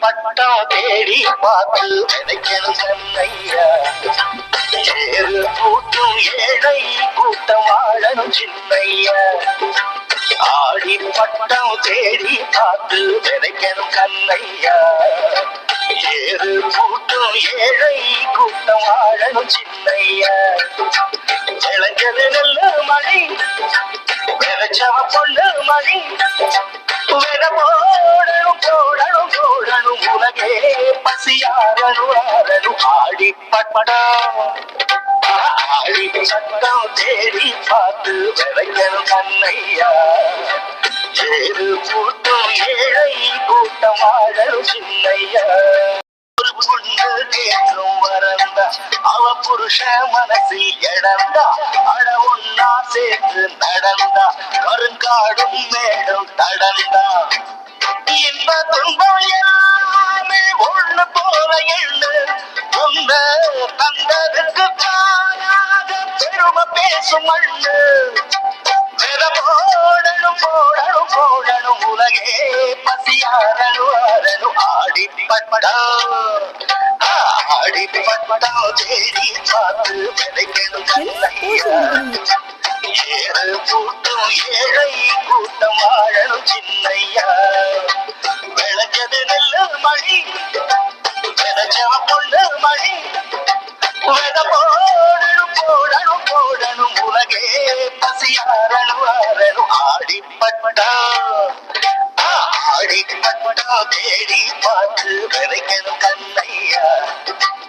பட்டம் தேடி பார்த்து விதைக்கணும் கண்ணையா. ஏறு கூட்டும் ஏழை கூட்டம் வாழணும் சின்னையா. ஆடி பட்டம் தேடி பார்த்து விதைக்கணும் கண்ணையா. ஏறு கூட்டும் ஏழை கூட்டம் வாழணும் சின்னையா. விளைஞ்சது நல்ல மழை விளைச்சவ பொண்ணு மழை வித போடணும் போடணும் போடணும் உலகே பசியாரணும் ஆரணும். ஆடி பட்டம் ஆடி பட்டம் தேடி பார்த்து விதைக்கணும் கண்ணையா. ஏறு கூட்டம் ஏழை கூட்டம் வாழணும் சின்னையா. ஒரு பொண்ணு கேட்கும் வரந்தா அவ புருஷ மனசில் எழந்தா அட ஒன்னா சேர்த்து நடந்தா கருங்காடும் மேடும் தடந்தா. இன்ப துன்பம் எல்லாமே ஒண்ணு போல எண்ணு உன்ன தந்ததுக்கு தானாக பெருமை பேசும் மண்ணு. வித போடணும் போடணும் போடணும் உலகே பசியாரணும் ஆரணும். ஆடி பட்டம் ஆடி பட்டம் தேடி பார்த்து விதைக்கணும் கண்ணையா. ஏறு கூட்டம் ஏழை கூட்டம் வாழணும் சின்னையா. விளைஞ்சது நல்ல மழை விதைச்சவ பொண்ணு மழை வித போடணும் போடணும் போடணும் உலகே பசியாரணும் ஆரணும். ஆடி பட்டம் ஆடி பட்டம் தேடி பார்த்து விதைக்கணும் கண்ணையா.